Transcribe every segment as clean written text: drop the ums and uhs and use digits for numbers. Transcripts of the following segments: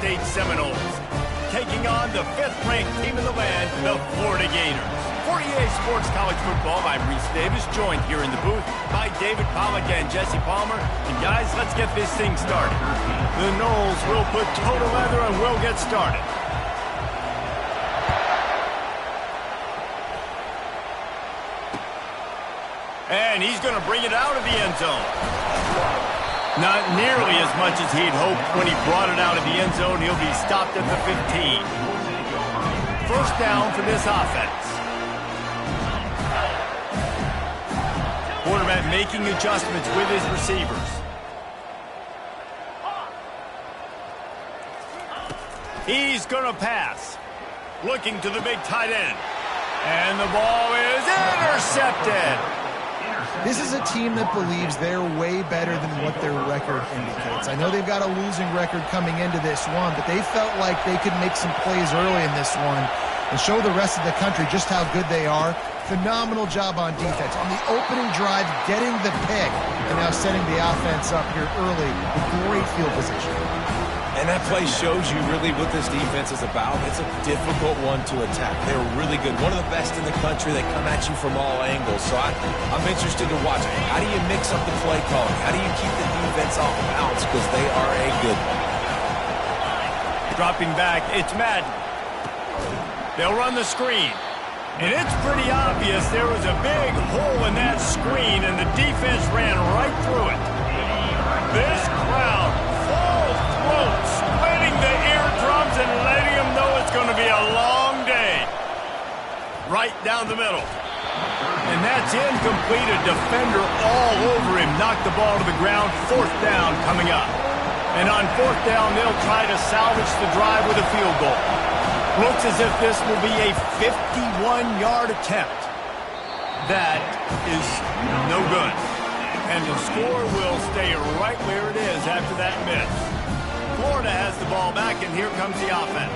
State Seminoles, taking on the 5th-ranked team in the land, the Florida Gators. For EA Sports College Football, I'm Reese Davis, joined here in the booth by David Pollack and Jesse Palmer. And guys, let's get this thing started. The Noles will put toe to leather and we'll get started. And he's going to bring it out of the end zone. Not nearly as much as he'd hoped when he brought it out of the end zone. He'll be stopped at the 15. First down for this offense. Quarterback making adjustments with his receivers. He's going to pass. Looking to the big tight end. And the ball is intercepted. This is a team that believes they're way better than what their record indicates. I know they've got a losing record coming into this one, but they felt like they could make some plays early in this one and show the rest of the country just how good they are. Phenomenal job on defense. On the opening drive, getting the pick, and now setting the offense up here early with great field position. And that play shows you really what this defense is about. It's a difficult one to attack. They're really good. One of the best in the country. They come at you from all angles. So I'm interested to watch it. How do you mix up the play calling? How do you keep the defense off balance? Because they are a good one. Dropping back, it's Madden. They'll run the screen. And it's pretty obvious there was a big hole in that screen, and the defense ran right through it. This crowd, full throat, splitting the eardrums and letting them know it's going to be a long day. Right down the middle. And that's incomplete. A defender all over him. Knocked the ball to the ground. 4th down coming up. And on 4th down, they'll try to salvage the drive with a field goal. Looks as if this will be a 51-yard attempt. That is no good. And the score will stay right where it is after that miss. Florida has the ball back, and here comes the offense.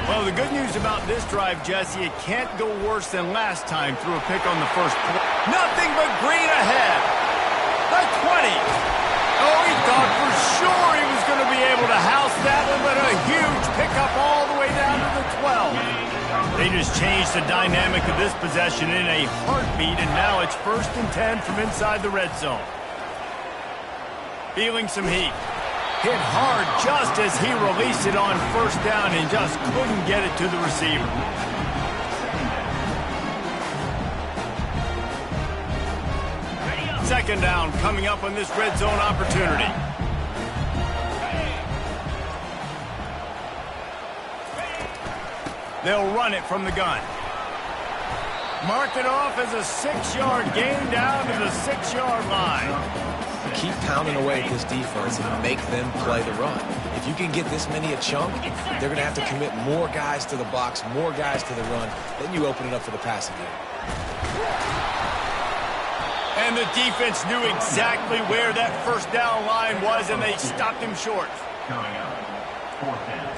Well, the good news about this drive, Jesse, it can't go worse than last time through a pick on the first play. Nothing but green ahead. The 20. Oh, he thought for sure he was going to be able to house that one, but a huge pickup all the way down to the 12. They just changed the dynamic of this possession in a heartbeat, and now it's 1st and 10 from inside the red zone. Feeling some heat. Hit hard just as he released it on 1st down and just couldn't get it to the receiver. Second down coming up on this red zone opportunity. They'll run it from the gun. Mark it off as a 6-yard gain down to the 6-yard line. Keep pounding away at this defense and make them play the run. If you can get this many a chunk, they're going to have to commit more guys to the box, more guys to the run. Then you open it up for the passing game. And the defense knew exactly where that 1st down line was, and they stopped him short. Coming up, 4th down.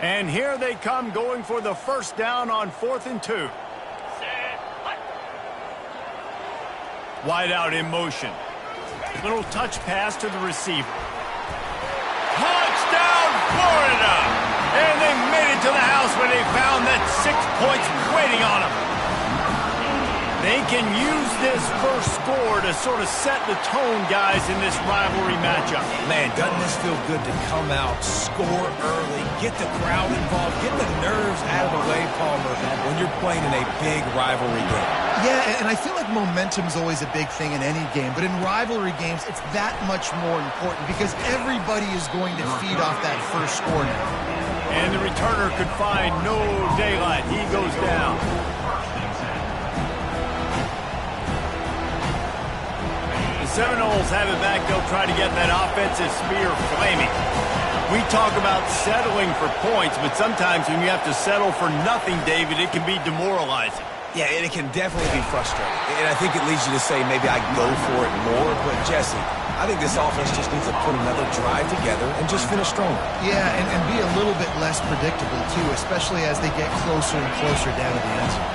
And here they come going for the 1st down on 4th and 2. Wide out in motion. Little touch pass to the receiver. Touchdown, Florida! And they made it to the house when they found that 6 points waiting on them. They can use this first score to sort of set the tone, guys, in this rivalry matchup. Man, doesn't this feel good to come out, score early, get the crowd involved, get the nerves out of the way, Palmer, when you're playing in a big rivalry game. Yeah, and I feel like momentum's always a big thing in any game, but in rivalry games, it's that much more important because everybody is going to feed off that first score now. And the returner could find no daylight. He goes down. The Seminoles have it back. They'll try to get that offensive spear flaming. We talk about settling for points, but sometimes when you have to settle for nothing, David, it can be demoralizing. Yeah, and it can definitely be frustrating. And I think it leads you to say maybe I go for it more. But, Jesse, I think this offense just needs to put another drive together and just finish stronger. Yeah, and be a little bit less predictable, too, especially as they get closer and closer down to the end zone.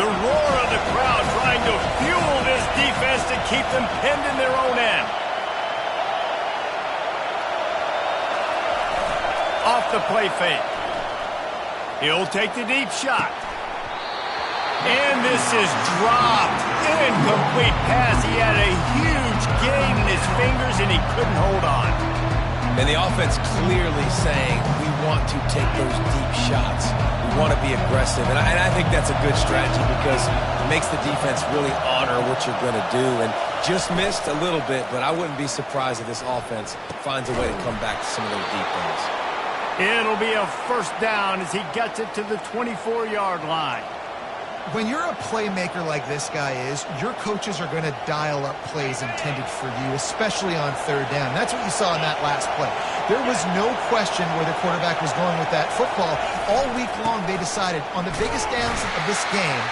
The roar of the crowd trying to fuel this defense to keep them pinned in their own end. Off the play fake. He'll take the deep shot. And this is dropped. Incomplete pass. He had a huge gain in his fingers, and he couldn't hold on. And the offense clearly saying, we want to take those deep shots. We want to be aggressive. And I think that's a good strategy because it makes the defense really honor what you're going to do. And just missed a little bit, but I wouldn't be surprised if this offense finds a way to come back to some of those deep things. It'll be a first down as he gets it to the 24-yard line. When you're a playmaker like this guy is, your coaches are going to dial up plays intended for you, especially on third down. That's what you saw in that last play. There was no question where the quarterback was going with that football. All week long, they decided on the biggest downs of this game,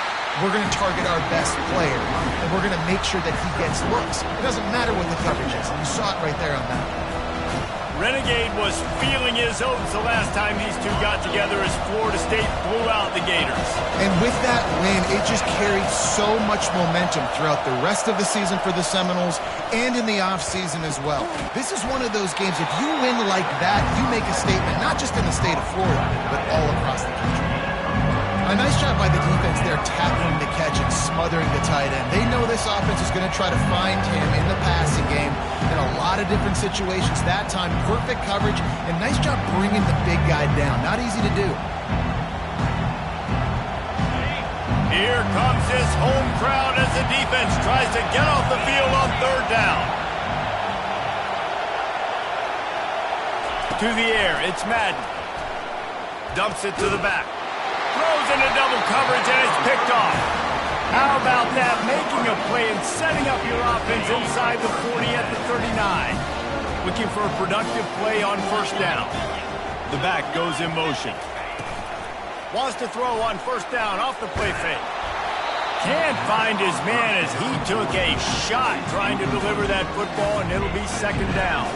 we're going to target our best player, and we're going to make sure that he gets looks. It doesn't matter what the coverage is, and you saw it right there on that. Renegade was feeling his oats the last time these two got together as Florida State blew out the Gators. And with that win, it just carried so much momentum throughout the rest of the season for the Seminoles and in the offseason as well. This is one of those games, if you win like that, you make a statement, not just in the state of Florida, but all across the country. A nice job by the defense there tackling the catch and smothering the tight end. They know this offense is going to try to find him in the passing game in a lot of different situations. That time, perfect coverage, and nice job bringing the big guy down. Not easy to do. Here comes this home crowd as the defense tries to get off the field on third down. To the air, it's Madden. Dumps it to the back. Throws into double coverage, and it's picked off. How about that? Making a play and setting up your offense inside the 40 at the 39. Looking for a productive play on first down. The back goes in motion. Wants to throw on first down off the play fake. Can't find his man as he took a shot trying to deliver that football, and it'll be second down.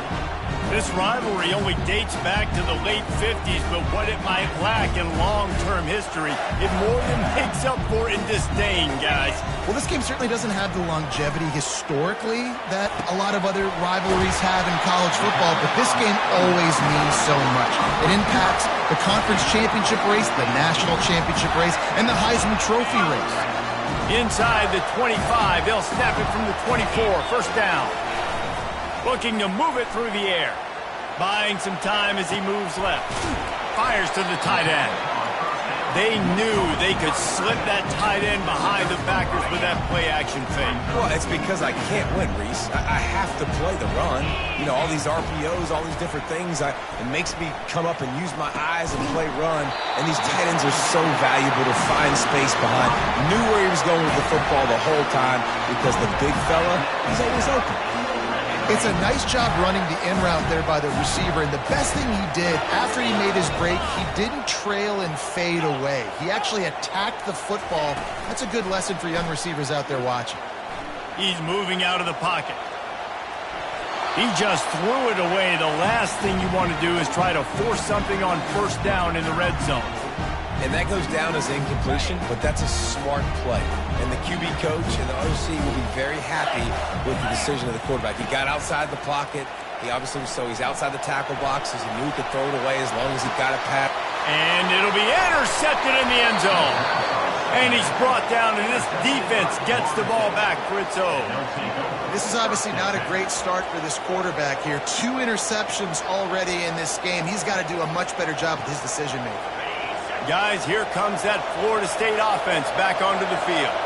This rivalry only dates back to the late 50s, but what it might lack in long-term history, it more than makes up for in disdain, guys. Well, this game certainly doesn't have the longevity historically that a lot of other rivalries have in college football, but this game always means so much. It impacts the conference championship race, the national championship race, and the Heisman Trophy race. Inside the 25, they'll snap it from the 24, first down. Looking to move it through the air. Buying some time as he moves left. Fires to the tight end. They knew they could slip that tight end behind the backers with that play-action fake. Well, it's because I can't win, Reese. I have to play the run. You know, all these RPOs, all these different things. It makes me come up and use my eyes and play run. And these tight ends are so valuable to find space behind. Knew where he was going with the football the whole time because the big fella, he's always open. It's a nice job running the in route there by the receiver, and the best thing he did after he made his break, he didn't trail and fade away. He actually attacked the football. That's a good lesson for young receivers out there watching. He's moving out of the pocket. He just threw it away. The last thing you want to do is try to force something on first down in the red zone. And that goes down as incompletion, but that's a smart play. And the QB coach and the OC will be very happy with the decision of the quarterback. He got outside the pocket. He obviously, so he's outside the tackle box, as he knew he could throw it away as long as he got it past. And it'll be intercepted in the end zone. And he's brought down, and this defense gets the ball back for its own. This is obviously not a great start for this quarterback here. 2 interceptions already in this game. He's got to do a much better job with his decision-making. Guys, here comes that Florida State offense back onto the field.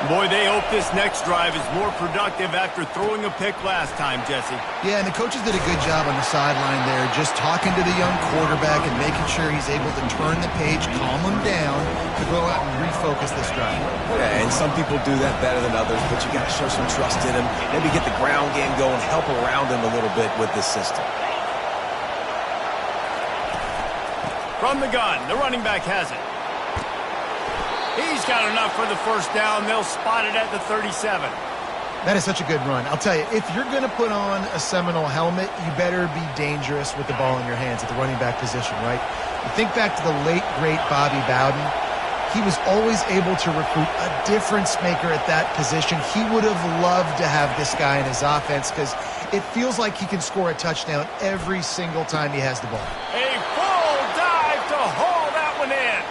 Boy, they hope this next drive is more productive after throwing a pick last time, Jesse. Yeah, and the coaches did a good job on the sideline there, just talking to the young quarterback and making sure he's able to turn the page, calm him down, to go out and refocus this drive. Yeah, and some people do that better than others, but you got to show some trust in him. Maybe get the ground game going, help around him a little bit with this system. From the gun, the running back has it. He's got enough for the first down. They'll spot it at the 37. That is such a good run. I'll tell you, if you're going to put on a Seminole helmet, you better be dangerous with the ball in your hands at the running back position, right? You think back to the late, great Bobby Bowden. He was always able to recruit a difference maker at that position. He would have loved to have this guy in his offense because it feels like he can score a touchdown every single time he has the ball. A full dive to haul that one in.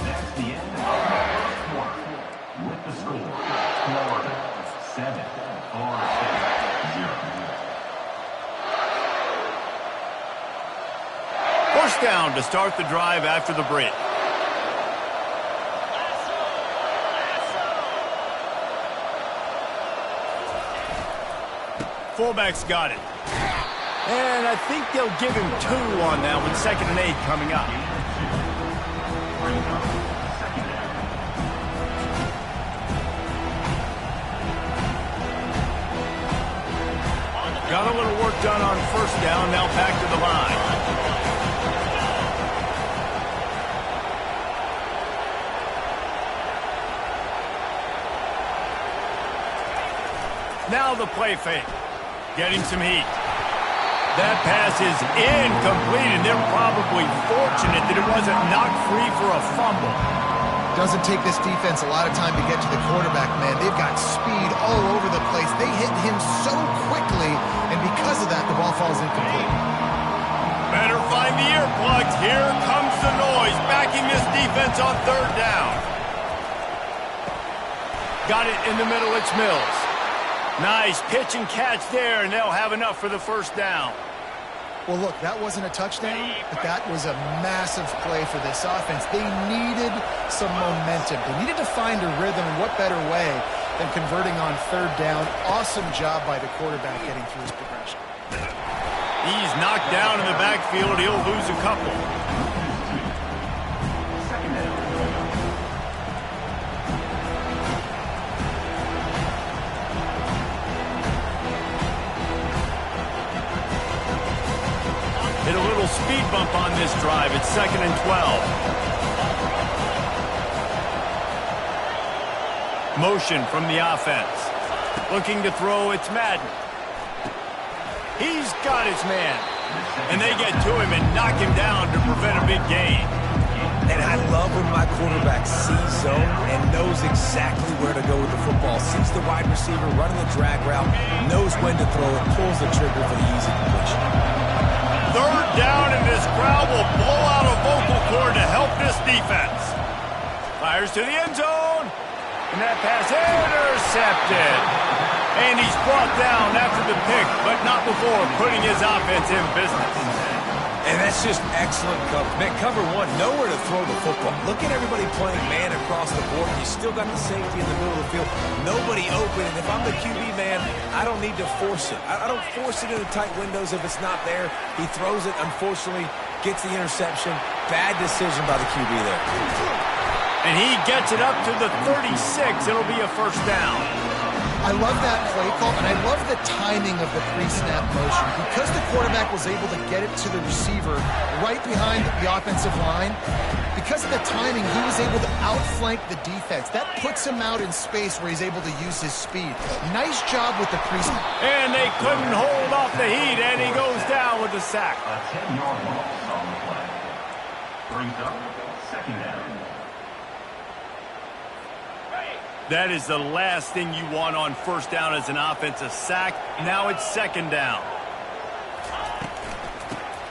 That's the end of the first quarter. With the score, Florida 7, Oregon 0. First down to start the drive after the break. Fullback's got it. And I think they'll give him 2 on that one. 2nd and 8 coming up. Got a little work done on first down. Now back to the line. Now the play fake. Getting some heat. That pass is incomplete, and they're probably fortunate that it wasn't knocked free for a fumble. Doesn't take this defense a lot of time to get to the quarterback, man. They've got speed all over the place. They hit him so quickly, and because of that, the ball falls incomplete. Better find the earplugs. Here comes the noise, backing this defense on 3rd down. Got it in the middle. It's Mills. Nice pitch and catch there, and they'll have enough for the first down. Well, look, that wasn't a touchdown, but that was a massive play for this offense. They needed some momentum. They needed to find a rhythm, and what better way than converting on 3rd down. Awesome job by the quarterback getting through his progression. He's knocked down in the backfield. He'll lose a couple. Hit a little speed bump on this drive. It's 2nd and 12. Motion from the offense. Looking to throw, it's Madden. He's got his man. And they get to him and knock him down to prevent a big gain. And I love when my quarterback sees zone and knows exactly where to go with the football. Sees the wide receiver running the drag route, knows when to throw it, pulls the trigger for the easy completion. 3rd down, and this crowd will blow out a vocal cord to help this defense. Fires to the end zone. And that pass intercepted. And he's brought down after the pick, but not before putting his offense in business. And that's just excellent cover. Man, cover 1, nowhere to throw the football. Look at everybody playing man across the board. You still got the safety in the middle of the field. Nobody open. And if I'm the QB, man, I don't need to force it. I don't force it into tight windows if it's not there. He throws it, unfortunately, gets the interception. Bad decision by the QB there. And he gets it up to the 36. It'll be a first down. I love that play call, and I love the timing of the pre-snap motion. Because the quarterback was able to get it to the receiver right behind the offensive line, because of the timing, he was able to outflank the defense. That puts him out in space where he's able to use his speed. Nice job with the pre-snap. And they couldn't hold off the heat, and he goes down with the sack. A 10-yard loss on the play. Brings up 2nd down. That is the last thing you want on first down as an offensive sack. Now it's 2nd down.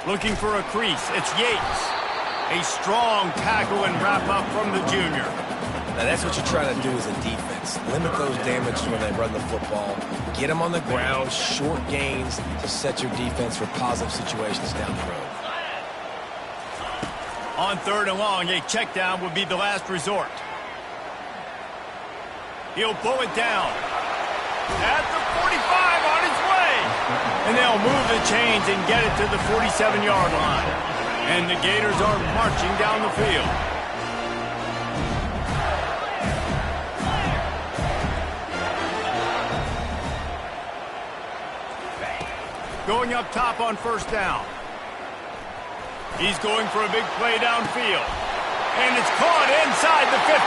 Looking for a crease. It's Yates. A strong tackle and wrap up from the junior. Now that's what you try to do as a defense. Limit those damages when they run the football. Get them on the ground, short gains to set your defense for positive situations down the road. On 3rd and long, a check down would be the last resort. He'll pull it down. At the 45 on its way. And they'll move the chains and get it to the 47-yard line. And the Gators are marching down the field. Going up top on first down. He's going for a big play downfield. And it's caught inside the 15.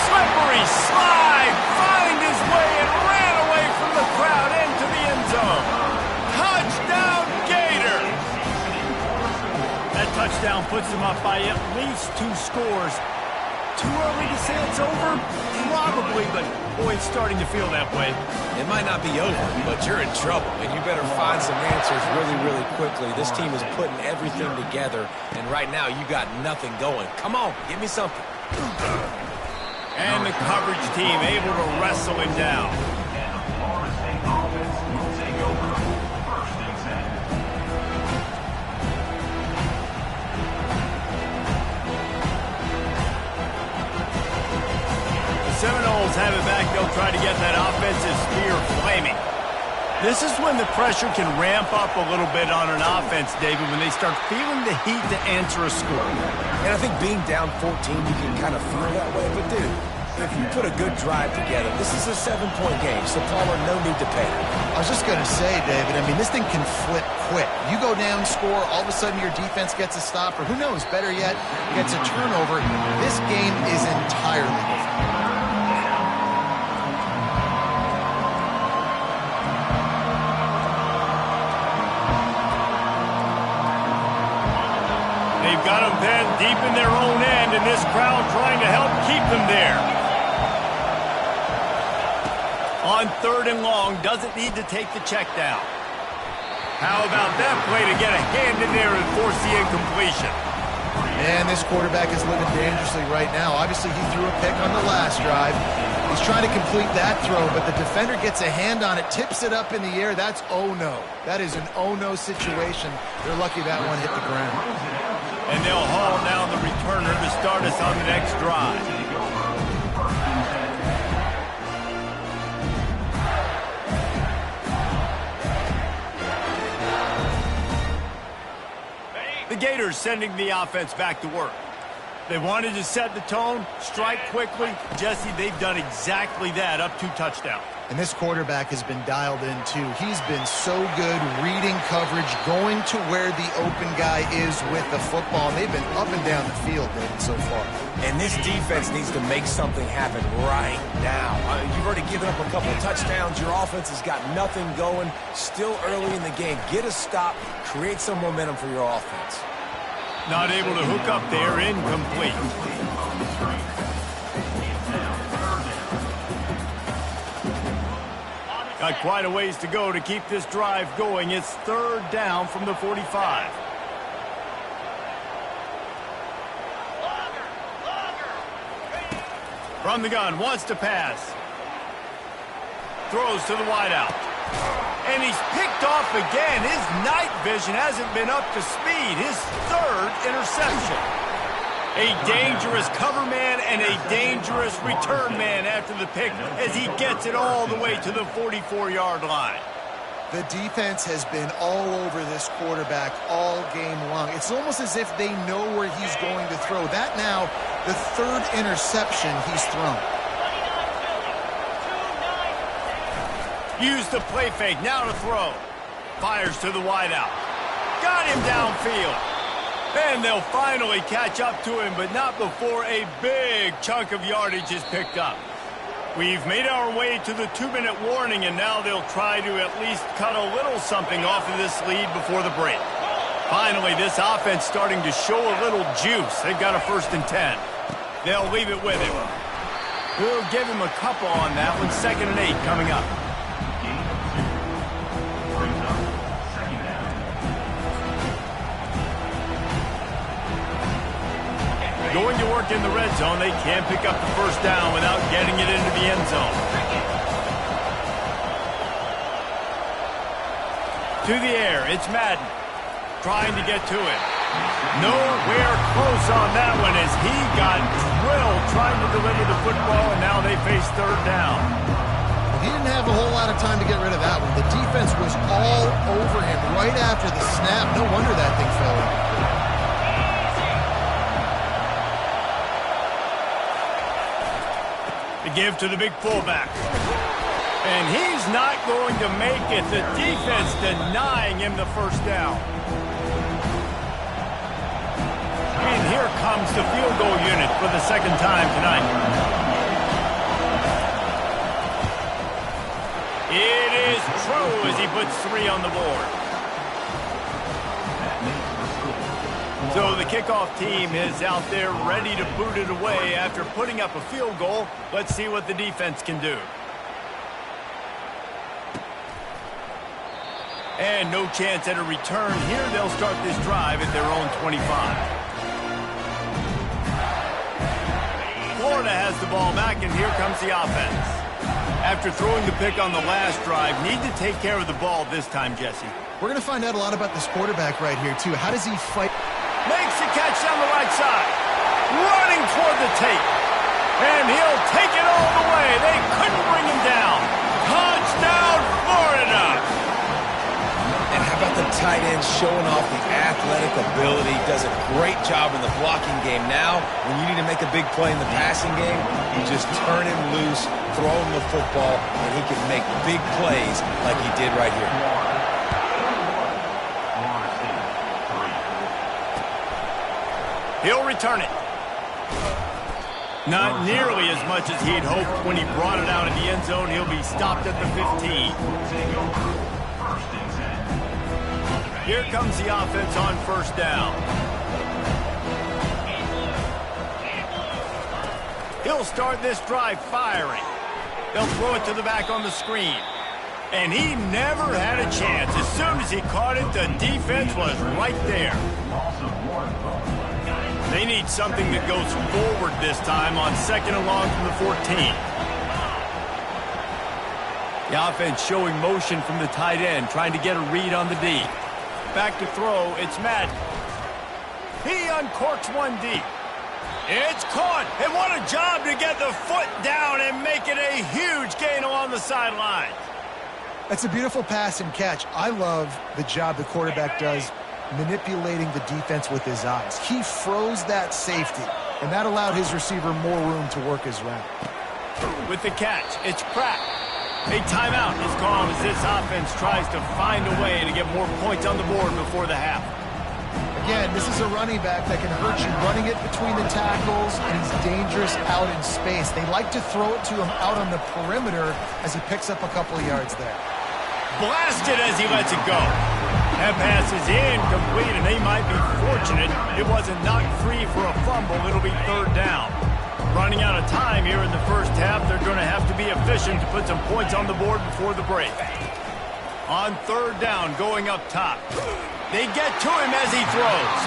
Slippery slide, find his way and ran away from the crowd into the end zone. Touchdown, Gator! That touchdown puts them up by at least 2 scores. Too early to say it's over? Probably, but boy, it's starting to feel that way. It might not be over, but you're in trouble, and you better find some answers really, really quickly. This team is putting everything together, and right now you got nothing going. Come on, give me something. And the coverage team able to wrestle him down. Seminoles have it back. They'll try to get that offensive spear flaming. This is when the pressure can ramp up a little bit on an offense, David, when they start feeling the heat to answer a score. And I think being down 14, you can kind of feel that way. But, dude, if you put a good drive together, this is a 7-point game, so Palmer, no need to panic. I was just going to say, David, I mean, this thing can flip quick. You go down, score, all of a sudden your defense gets a stop, or who knows, better yet, gets a turnover. This game is entirely different. They've got them then deep in their own end, and this crowd trying to help keep them there. On 3rd and long, doesn't need to take the check down. How about that play to get a hand in there and force the incompletion? And this quarterback is living dangerously right now. Obviously, he threw a pick on the last drive. He's trying to complete that throw, but the defender gets a hand on it, tips it up in the air. That's oh-no. That is an oh-no situation. They're lucky that one hit the ground. And they'll haul down the returner to start us on the next drive. The Gators sending the offense back to work. They wanted to set the tone, strike quickly. Jesse, they've done exactly that, up 2 touchdowns. And this quarterback has been dialed in, too. He's been so good reading coverage, going to where the open guy is with the football. They've been up and down the field, David, so far. And this defense needs to make something happen right now. You've already given up a couple of touchdowns. Your offense has got nothing going. Still early in the game. Get a stop. Create some momentum for your offense. Not able to hook up there, incomplete. Got quite a ways to go to keep this drive going. It's 3rd down from the 45. From the gun, wants to pass. Throws to the wideout. And he's picked off again. His night vision hasn't been up to speed. His 3rd interception. A dangerous cover man and a dangerous return man after the pick as he gets it all the way to the 44-yard line. The defense has been all over this quarterback all game long. It's almost as if they know where he's going to throw. That now, the 3rd interception he's thrown. Use the play fake, now to throw. Fires to the wideout. Got him downfield. And they'll finally catch up to him, but not before a big chunk of yardage is picked up. We've made our way to the 2-minute warning, and now they'll try to at least cut a little something off of this lead before the break. Finally, this offense starting to show a little juice. They've got a 1st and 10. They'll leave it with him. We'll give him a couple on that one. 2nd and 8 coming up. Going to work in the red zone. They can't pick up the 1st down without getting it into the end zone. To the air, it's Madden. Trying to get to it. Nowhere close on that one as he got drilled trying to deliver the football, and now they face 3rd down. He didn't have a whole lot of time to get rid of that one. The defense was all over him right after the snap. No wonder that thing fell in. To give to the big fullback. And he's not going to make it. The defense denying him the 1st down. And here comes the field goal unit for the second time tonight. It is true as he puts 3 on the board. So the kickoff team is out there ready to boot it away after putting up a field goal. Let's see what the defense can do. And no chance at a return here. They'll start this drive at their own 25. Florida has the ball back, and here comes the offense. After throwing the pick on the last drive, need to take care of the ball this time, Jesse. We're going to find out a lot about this quarterback right here, too. How does he fight? Makes the catch down the right side. Running toward the tape. And he'll take it all the way. They couldn't bring him down. Touchdown, Florida! And how about the tight end showing off the athletic ability? Does a great job in the blocking game. Now, when you need to make a big play in the passing game, you just turn him loose, throw him the football, and he can make big plays like he did right here. He'll return it. Not nearly as much as he'd hoped when he brought it out in the end zone. He'll be stopped at the 15. Here comes the offense on first down. He'll start this drive firing. They'll throw it to the back on the screen. And he never had a chance. As soon as he caught it, the defense was right there. They need something that goes forward this time on second and long from the 14. The offense showing motion from the tight end, trying to get a read on the D. Back to throw, it's Madden. He uncorks one deep. It's caught, and what a job to get the foot down and make it a huge gain along the sideline. That's a beautiful pass and catch. I love the job the quarterback does manipulating the defense with his eyes. He froze that safety, and that allowed his receiver more room to work his route. With the catch, it's cracked. A timeout is called as this offense tries to find a way to get more points on the board before the half. Again, this is a running back that can hurt you running it between the tackles, and he's dangerous out in space. They like to throw it to him out on the perimeter as he picks up a couple of yards there. Blasted as he lets it go. That pass is incomplete, and they might be fortunate it wasn't knocked free for a fumble. It'll be third down. Running out of time here in the first half, they're going to have to be efficient to put some points on the board before the break. On third down, going up top. They get to him as he throws.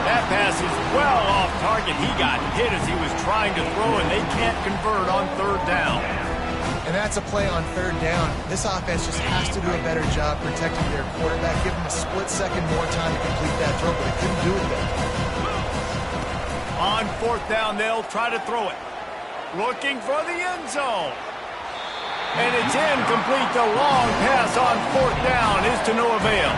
That pass is well off target. He got hit as he was trying to throw, and they can't convert on third down. And that's a play on third down. This offense just has to do a better job protecting their quarterback. Give him a split second more time to complete that throw, but they couldn't do it there. On fourth down, they'll try to throw it. Looking for the end zone. And it's incomplete. The long pass on fourth down is to no avail.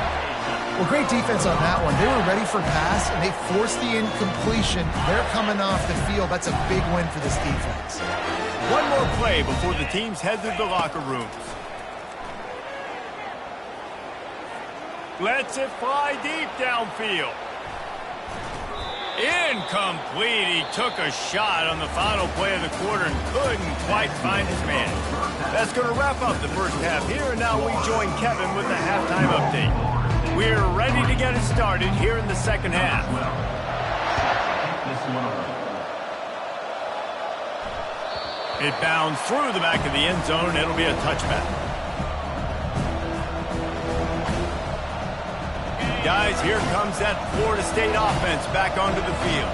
Well, great defense on that one. They were ready for pass, and they forced the incompletion. They're coming off the field. That's a big win for this defense. One more play before the teams head to the locker rooms. Lets it fly deep downfield. Incomplete. He took a shot on the final play of the quarter and couldn't quite find his man. That's going to wrap up the first half here, and now we join Kevin with the halftime update. We're ready to get it started here in the second half. It bounds through the back of the end zone. It'll be a touchback. Guys, here comes that Florida State offense back onto the field.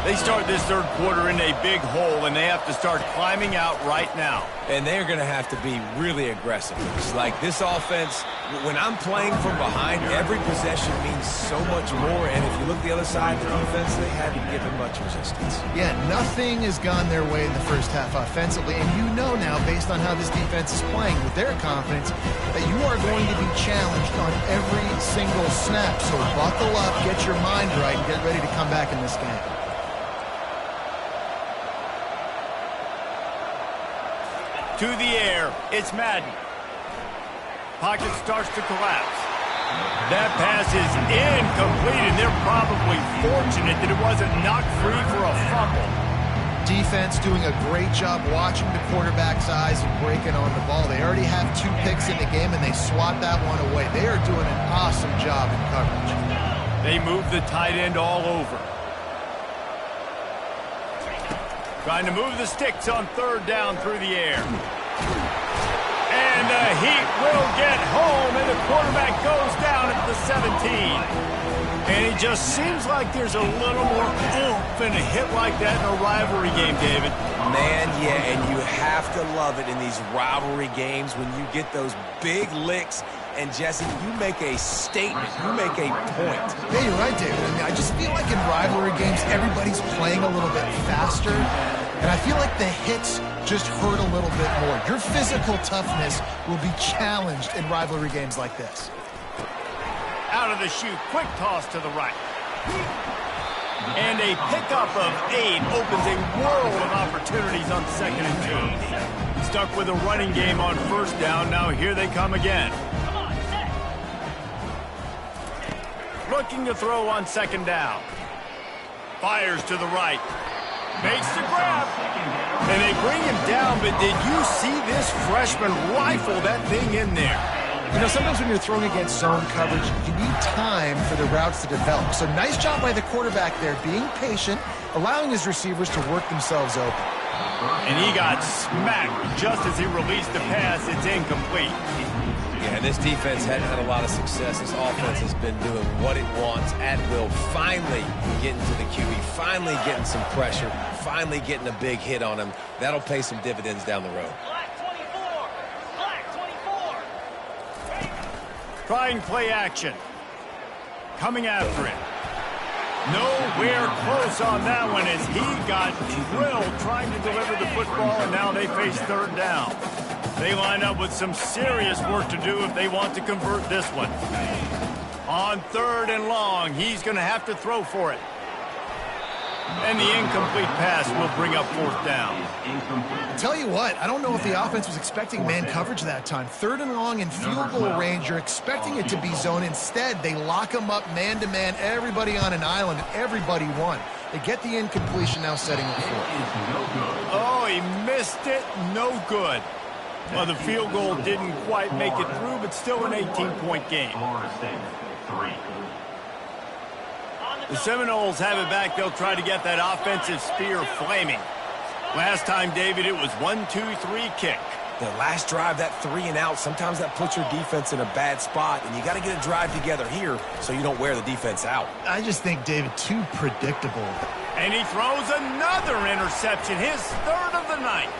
They start this third quarter in a big hole, and they have to start climbing out right now. And they're going to have to be really aggressive. It's like this offense, when I'm playing from behind, every possession means so much more. And if you look the other side of the defense, they haven't given much resistance. Yeah, nothing has gone their way in the first half offensively. And you know now, based on how this defense is playing with their confidence, that you are going to be challenged on every single snap. So buckle up, get your mind right, and get ready to come back in this game. To the air, it's Madden. Pocket starts to collapse. That pass is incomplete, and they're probably fortunate that it wasn't knocked free for a fumble. Defense doing a great job watching the quarterback's eyes and breaking on the ball. They already have 2 picks in the game, and they swat that one away. They are doing an awesome job in coverage. They move the tight end all over. Trying to move the sticks on 3rd down through the air. And the Heat will get home, and the quarterback goes down at the 17. And it just seems like there's a little more oomph in a hit like that in a rivalry game, David. Man, yeah, and you have to love it in these rivalry games when you get those big licks. And, Jesse, you make a statement. You make a point. Yeah, you're right, David. I mean, I just feel like in rivalry games, everybody's playing a little bit faster. And I feel like the hits just hurt a little bit more. Your physical toughness will be challenged in rivalry games like this. Out of the chute, quick toss to the right. And a pickup of 8 opens a world of opportunities on 2nd and 2. Stuck with a running game on 1st down. Now here they come again. Looking to throw on 2nd down. Fires to the right. Makes the grab. And they bring him down, but did you see this freshman rifle that thing in there? You know, sometimes when you're throwing against zone coverage, you need time for the routes to develop. So nice job by the quarterback there, being patient, allowing his receivers to work themselves open. And he got smacked just as he released the pass. It's incomplete. Yeah, this defense hadn't had a lot of success. This offense has been doing what it wants at will. Finally getting to the QB, finally getting some pressure, finally getting a big hit on him. That'll pay some dividends down the road. Trying play action. Coming after him. Nowhere close on that one as he got drilled trying to deliver the football, and now they face 3rd down. They line up with some serious work to do if they want to convert this one. On 3rd and long, he's going to have to throw for it. And the incomplete pass will bring up 4th down. Tell you what, I don't know if the offense was expecting man coverage that time. 3rd and long in field goal range, you're expecting it to be zone. Instead, they lock them up man-to-man, everybody on an island, and everybody won. They get the incompletion now setting up 4th. Oh, he missed it. No good. Well, the field goal didn't quite make it through, but still an 18-point game. The Seminoles have it back. They'll try to get that offensive spear flaming. Last time, David, it was 1-2-3 kick. The last drive, that 3 and out, sometimes that puts your defense in a bad spot, and you got to get a drive together here so you don't wear the defense out. I just think, David, too predictable. And he throws another interception, his 3rd of the night.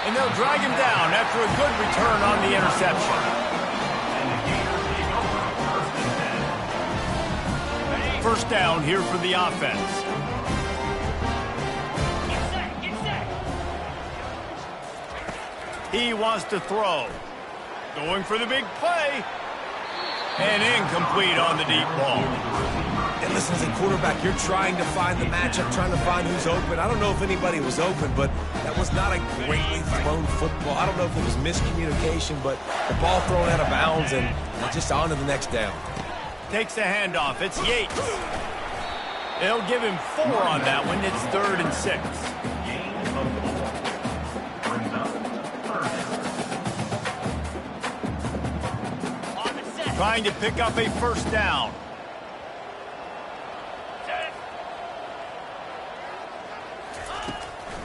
And they'll drag him down after a good return on the interception. 1st down here for the offense. He wants to throw. Going for the big play. And incomplete on the deep ball. And listen, as a quarterback, you're trying to find the matchup, trying to find who's open. I don't know if anybody was open, but that was not a greatly thrown football. I don't know if it was miscommunication, but the ball thrown out of bounds and just on to the next down. Takes the handoff. It's Yates. They'll give him 4 on that one. It's 3rd and 6. Trying to pick up a 1st down.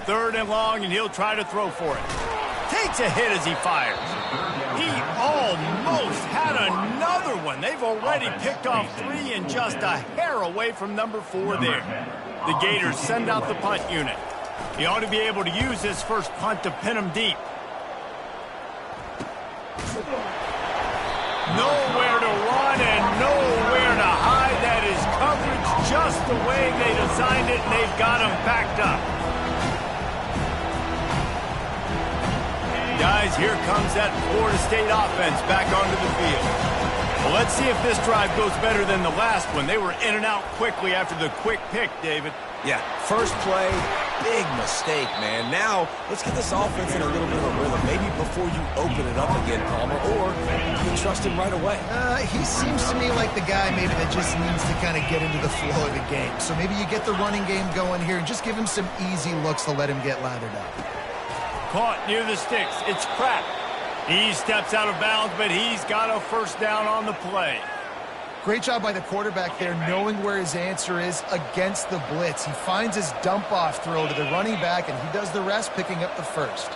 Third and long, and he'll try to throw for it. Takes a hit as he fires. He almost had another one. They've already picked off 3 and just a hair away from number 4 there. The Gators send out the punt unit. He ought to be able to use his first punt to pin him deep. Nowhere to run and nowhere to hide. That is coverage just the way they designed it, and they've got him backed up. Guys, here comes that Florida State offense back onto the field. Well, let's see if this drive goes better than the last one. They were in and out quickly after the quick pick, David. Yeah, first play, big mistake, man. Now, let's get this offense in a little bit of a rhythm. Maybe before you open it up again, Palmer, or you can trust him right away. He seems to me like the guy maybe that just needs to kind of get into the flow of the game. So maybe you get the running game going here and just give him some easy looks to let him get lathered up. Caught near the sticks. It's Pratt. He steps out of bounds, but he's got a first down on the play. Great job by the quarterback there, knowing where his answer is against the blitz. He finds his dump-off throw to the running back, and he does the rest, picking up the first.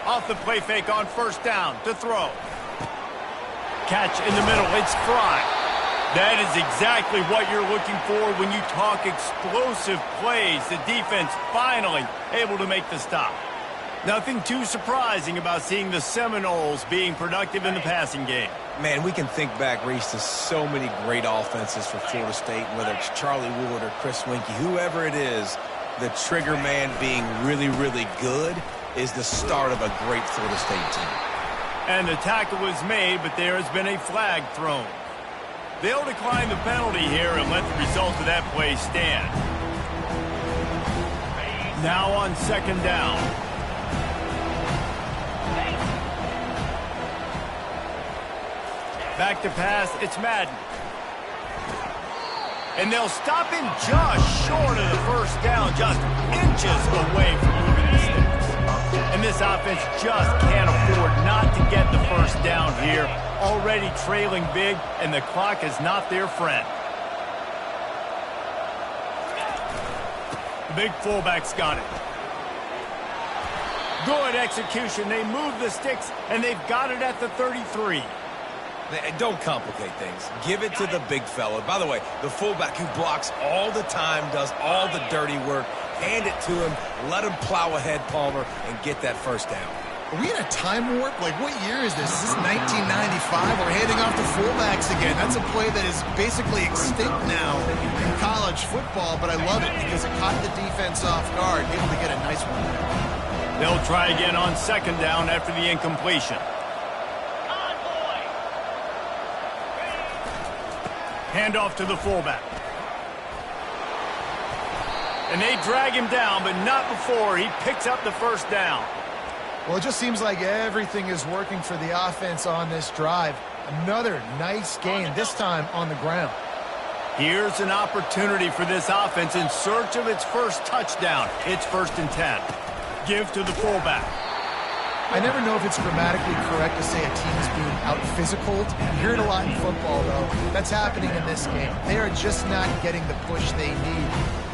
Off the play fake on first down to throw. Catch in the middle. It's Fry. That is exactly what you're looking for when you talk explosive plays. The defense finally able to make the stop. Nothing too surprising about seeing the Seminoles being productive in the passing game. Man, we can think back, Reese, to so many great offenses for Florida State, whether it's Charlie Wood or Chris Winkie, whoever it is, the trigger man being really, really good is the start of a great Florida State team. And the tackle was made, but there has been a flag thrown. They'll decline the penalty here and let the result of that play stand. Now on second down. Back to pass, it's Madden. And they'll stop him just short of the first down, just inches away from moving the sticks. And this offense just can't afford not to get the first down here. Already trailing big, and the clock is not their friend. The big fullback's got it. Good execution. They move the sticks, and they've got it at the 33. Don't complicate things. Give it to the big fella. By the way, the fullback who blocks all the time, does all the dirty work. Hand it to him, let him plow ahead, Palmer, and get that first down. Are we in a time warp? Like, what year is this? Is this 1995? We're handing off to fullbacks again. That's a play that is basically extinct now in college football, but I love it because it caught the defense off guard, able to get a nice one there. They'll try again on second down after the incompletion. Handoff to the fullback. And they drag him down, but not before he picks up the first down. Well, it just seems like everything is working for the offense on this drive. Another nice gain, this time on the ground. Here's an opportunity for this offense in search of its first touchdown. It's 1st and 10. Give to the fullback. I never know if it's grammatically correct to say a team is being out-physicaled. You hear it a lot in football, though. That's happening in this game. They are just not getting the push they need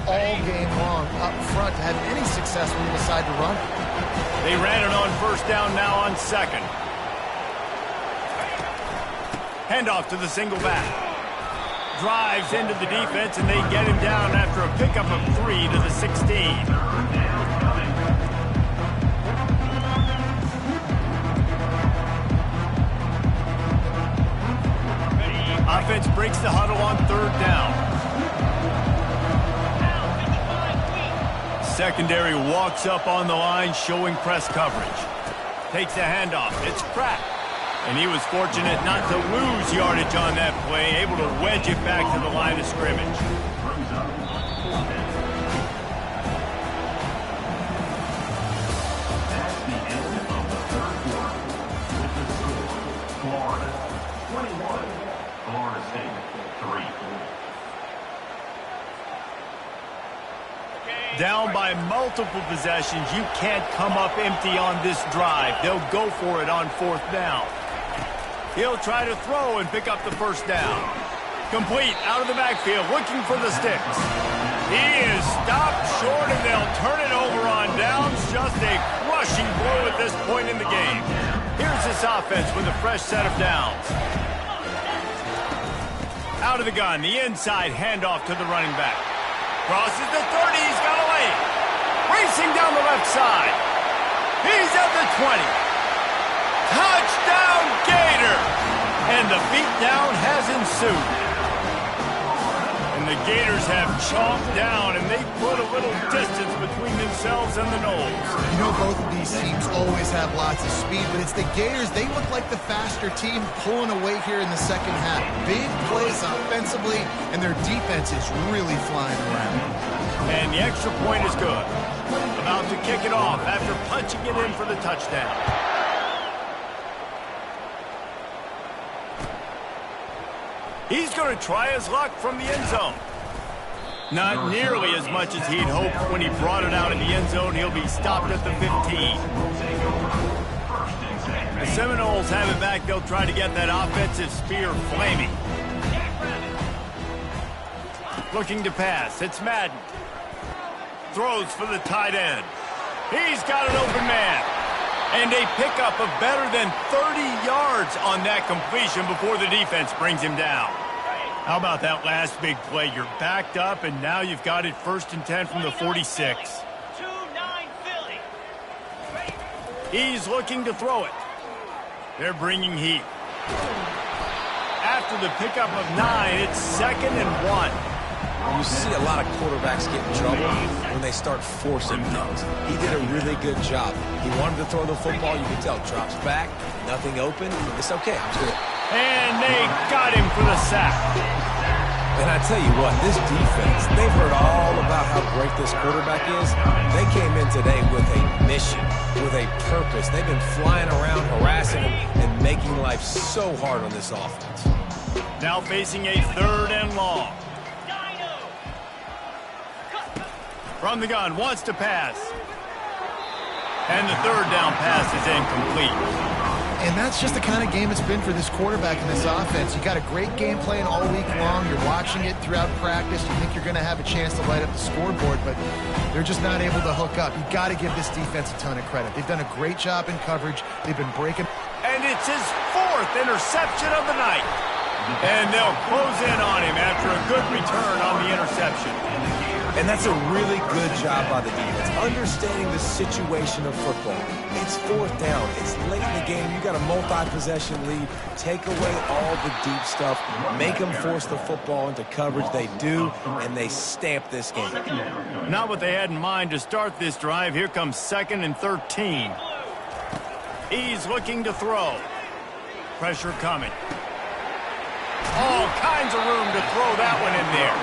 all game long up front to have any success when they decide to run. They ran it on first down, now on second. Handoff to the single back. Drives into the defense, and they get him down after a pickup of 3 to the 16. Offense breaks the huddle on third down. Secondary walks up on the line, showing press coverage. Takes the handoff. It's Pratt. And he was fortunate not to lose yardage on that play, able to wedge it back to the line of scrimmage. That's the end of the third quarter. With the score, Florida 21, Florida State 3. Down by multiple possessions, you can't come up empty on this drive. They'll go for it on fourth down. He'll try to throw and pick up the first down. Complete out of the backfield, looking for the sticks. He is stopped short, and they'll turn it over on downs. Just a crushing blow at this point in the game. Here's this offense with a fresh set of downs. Out of the gun, the inside handoff to the running back. Crosses the 30, he's got a lane. Racing down the left side. He's at the 20. Touchdown, Gator! And the beatdown has ensued. And And the Gators have chomped down, and they put a little distance between themselves and the Noles. You know, both of these teams always have lots of speed, but it's the Gators. They look like the faster team pulling away here in the second half. Big plays offensively, and their defense is really flying around. And the extra point is good. About to kick it off after punching it in for the touchdown. He's going to try his luck from the end zone. Not nearly as much as he'd hoped when he brought it out in the end zone. He'll be stopped at the 15. The Seminoles have it back. They'll try to get that offensive spear flaming. Looking to pass. It's Madden. Throws for the tight end. He's got an open man. And a pickup of better than 30 yards on that completion before the defense brings him down. How about that last big play? You're backed up, and now you've got it 1st and 10 from the 46. He's looking to throw it. They're bringing heat. After the pickup of 9, it's 2nd and 1. You see a lot of quarterbacks get in trouble when they start forcing things. He did a really good job. He wanted to throw the football. You can tell. Drops back, nothing open. It's okay. I'm good. And they got him for the sack. And I tell you what, this defense, they've heard all about how great this quarterback is. They came in today with a mission, with a purpose. They've been flying around, harassing him, and making life so hard on this offense. Now facing a 3rd and long. From the gun, wants to pass. And the 3rd down pass is incomplete. And that's just the kind of game it's been for this quarterback in this offense. You got a great game plan all week long. You're watching it throughout practice. You think you're going to have a chance to light up the scoreboard, but they're just not able to hook up. You got to give this defense a ton of credit. They've done a great job in coverage. They've been breaking. And it's his 4th interception of the night. And they'll close in on him after a good return on the interception. And that's a really good job by the defense, understanding the situation of football. It's 4th down. It's late in the game. You got a multi-possession lead. Take away all the deep stuff. Make them force the football into coverage. They do, and they stamp this game. Not what they had in mind to start this drive. Here comes 2nd and 13. He's looking to throw. Pressure coming. All kinds of room to throw that one in there.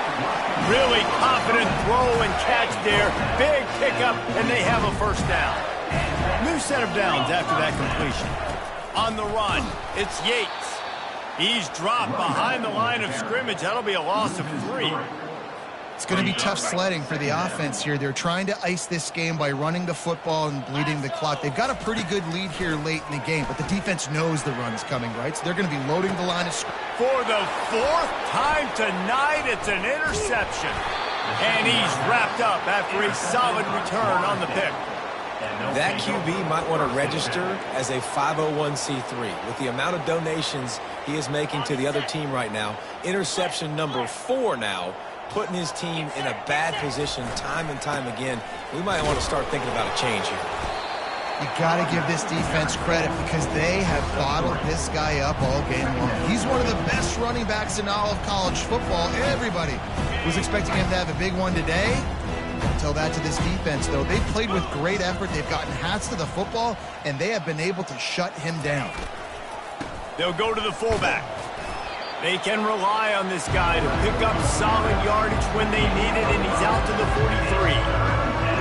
Really confident throw and catch there. Big pickup, and they have a 1st down. New set of downs after that completion. On the run, it's Yates. He's dropped behind the line of scrimmage. That'll be a loss of 3. It's going to be tough sledding for the offense here. They're trying to ice this game by running the football and bleeding the clock. They've got a pretty good lead here late in the game, but the defense knows the run's coming, right? So they're going to be loading the line of scrimmage. For the 4th time tonight, it's an interception. And he's wrapped up after a solid return on the pick. That QB might want to register as a 501c3. With the amount of donations he is making to the other team right now, interception number 4 now, putting his team in a bad position time and time again. We might want to start thinking about a change here. You got to give this defense credit because they have bottled this guy up all game long. He's one of the best running backs in all of college football. Everybody was expecting him to have a big one today. Don't tell that to this defense, though. They've played with great effort. They've gotten hats to the football, and they have been able to shut him down. They'll go to the fullback. They can rely on this guy to pick up solid yardage when they need it, and he's out to the 43.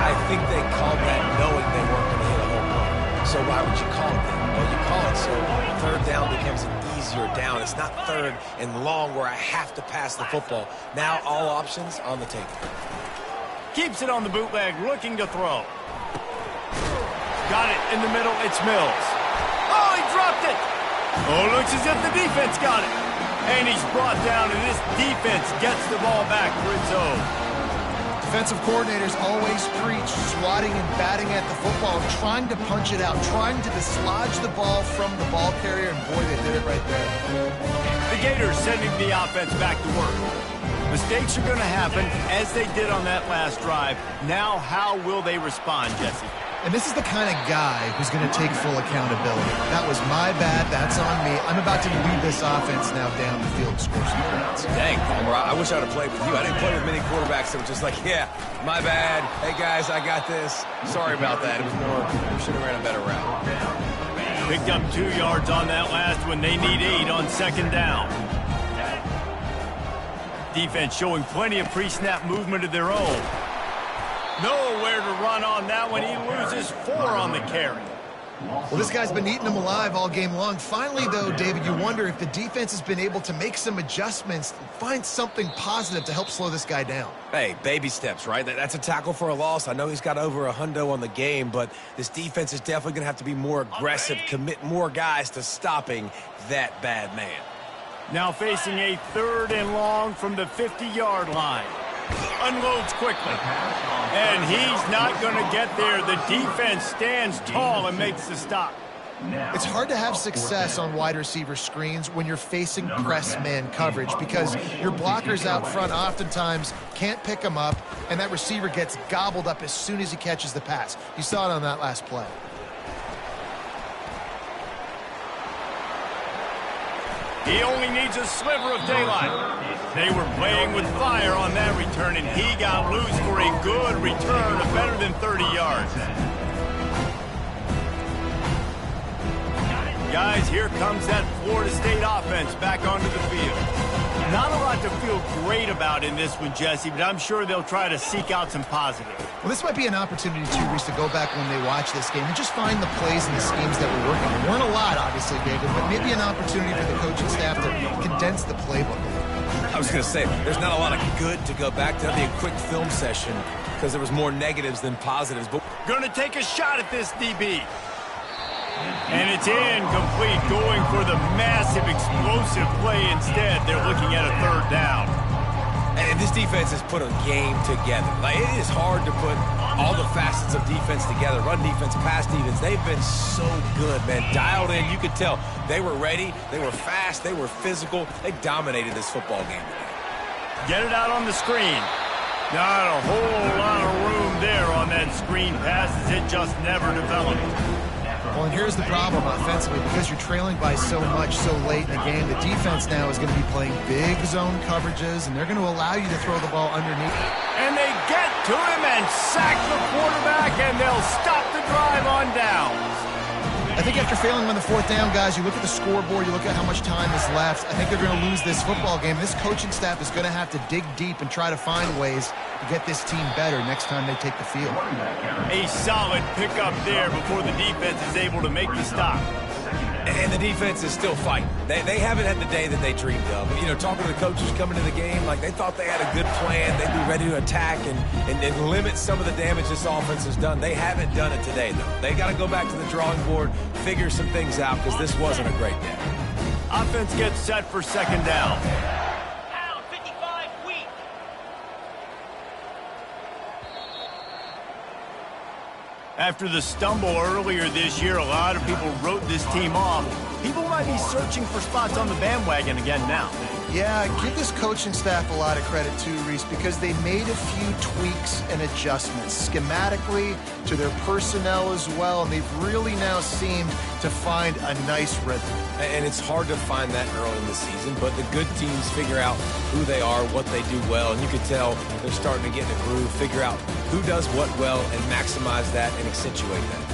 I think they called that knowing they weren't going to hit a home run. So why would you call it that? Well, you call it so 3rd down becomes an easier down. It's not 3rd and long where I have to pass the football. Now all options on the table. Keeps it on the bootleg, looking to throw. Got it in the middle. It's Mills. Oh, he dropped it. Oh, looks as if the defense got it. And he's brought down, and this defense gets the ball back for its own. Defensive coordinators always preach swatting and batting at the football, trying to punch it out, trying to dislodge the ball from the ball carrier, and boy, they did it right there. The Gators sending the offense back to work. Mistakes are going to happen, as they did on that last drive. Now, how will they respond, Jesse? And this is the kind of guy who's going to take full accountability. That was my bad. That's on me. I'm about to lead this offense now down the field, score some points. Dang, Palmer, I wish I would have played with you. I didn't play with many quarterbacks that were just like, yeah, my bad. Hey, guys, I got this. Sorry about that. It was more, we should have ran a better route. Picked up 2 yards on that last one. They need 8 on second down. Defense showing plenty of pre-snap movement of their own. Nowhere to run on that one. He loses 4 on the carry. Well, this guy's been eating them alive all game long. Finally, though, David, you wonder if the defense has been able to make some adjustments, find something positive to help slow this guy down. Hey, baby steps, right? That's a tackle for a loss. I know he's got over a hundo on the game, but this defense is definitely going to have to be more aggressive, commit more guys to stopping that bad man. Now facing a 3rd and long from the 50-yard line. Unloads quickly. And he's not going to get there. The defense stands tall and makes the stop. It's hard to have success on wide receiver screens when you're facing press man coverage because your blockers out front oftentimes can't pick them up, and that receiver gets gobbled up as soon as he catches the pass. You saw it on that last play. He only needs a sliver of daylight. They were playing with fire on that return, and he got loose for a good return of better than 30 yards. Guys, here comes that Florida State offense back onto the field. Not a lot to feel great about in this one, Jesse, but I'm sure they'll try to seek out some positive. Well, this might be an opportunity, too, Reese, to go back when they watch this game and just find the plays and the schemes that were working. There weren't a lot, obviously, David, but maybe an opportunity for the coaching staff to condense the playbook. I was going to say, there's not a lot of good to go back to. That'd be a quick film session because there was more negatives than positives. But going to take a shot at this DB. And it's incomplete, going for the massive explosive play instead. They're looking at a 3rd down. And this defense has put a game together. Like, it is hard to put all the facets of defense together. Run defense, pass defense. They've been so good, man. Dialed in. You could tell they were ready. They were fast. They were physical. They dominated this football game today. Get it out on the screen. Not a whole lot of room there on that screen pass as it just never developed. Well, and here's the problem offensively. Because you're trailing by so much so late in the game, the defense now is going to be playing big zone coverages, and they're going to allow you to throw the ball underneath. And they get to him and sack the quarterback, and they'll stop the drive on downs. I think after failing on the 4th down, guys, you look at the scoreboard, you look at how much time is left. I think they're going to lose this football game. This coaching staff is going to have to dig deep and try to find ways to get this team better next time they take the field. A solid pickup there before the defense is able to make the stop. And the defense is still fighting. They haven't had the day that they dreamed of. You know, talking to the coaches coming to the game, like they thought they had a good plan. They'd be ready to attack and limit some of the damage this offense has done. They haven't done it today, though. They got to go back to the drawing board, figure some things out, because this wasn't a great day. Offense gets set for 2nd down. After the stumble earlier this year, a lot of people wrote this team off. People might be searching for spots on the bandwagon again now. Yeah, give this coaching staff a lot of credit too, Reese, because they made a few tweaks and adjustments schematically to their personnel as well, and they've really now seemed to find a nice rhythm. And it's hard to find that early in the season, but the good teams figure out who they are, what they do well, and you can tell they're starting to get in a groove, figure out who does what well, and maximize that and accentuate that.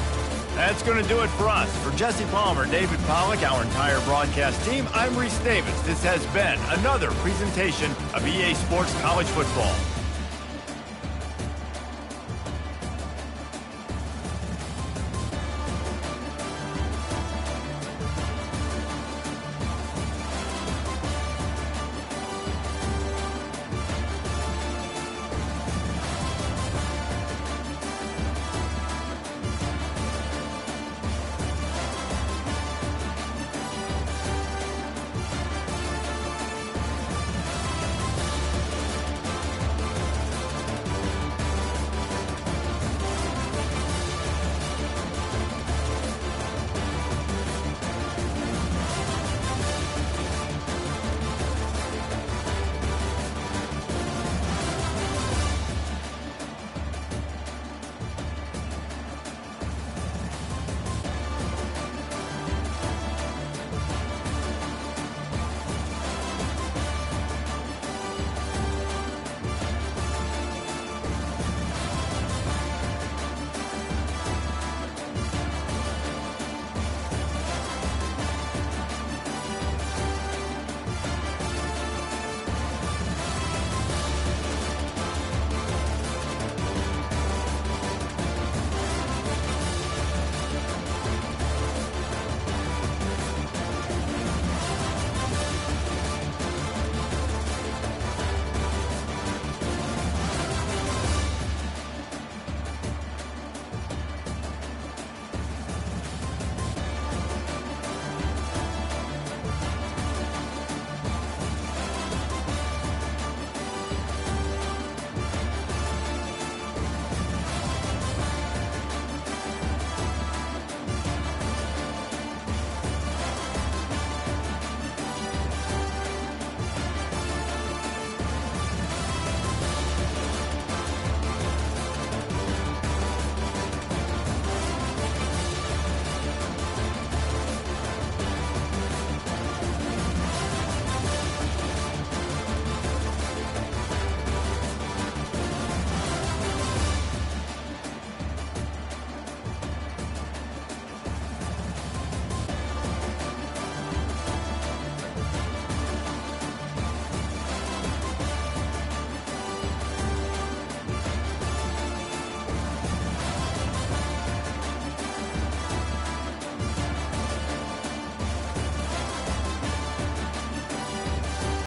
That's going to do it for us. For Jesse Palmer, David Pollack, our entire broadcast team, I'm Reese Davis. This has been another presentation of EA Sports College Football.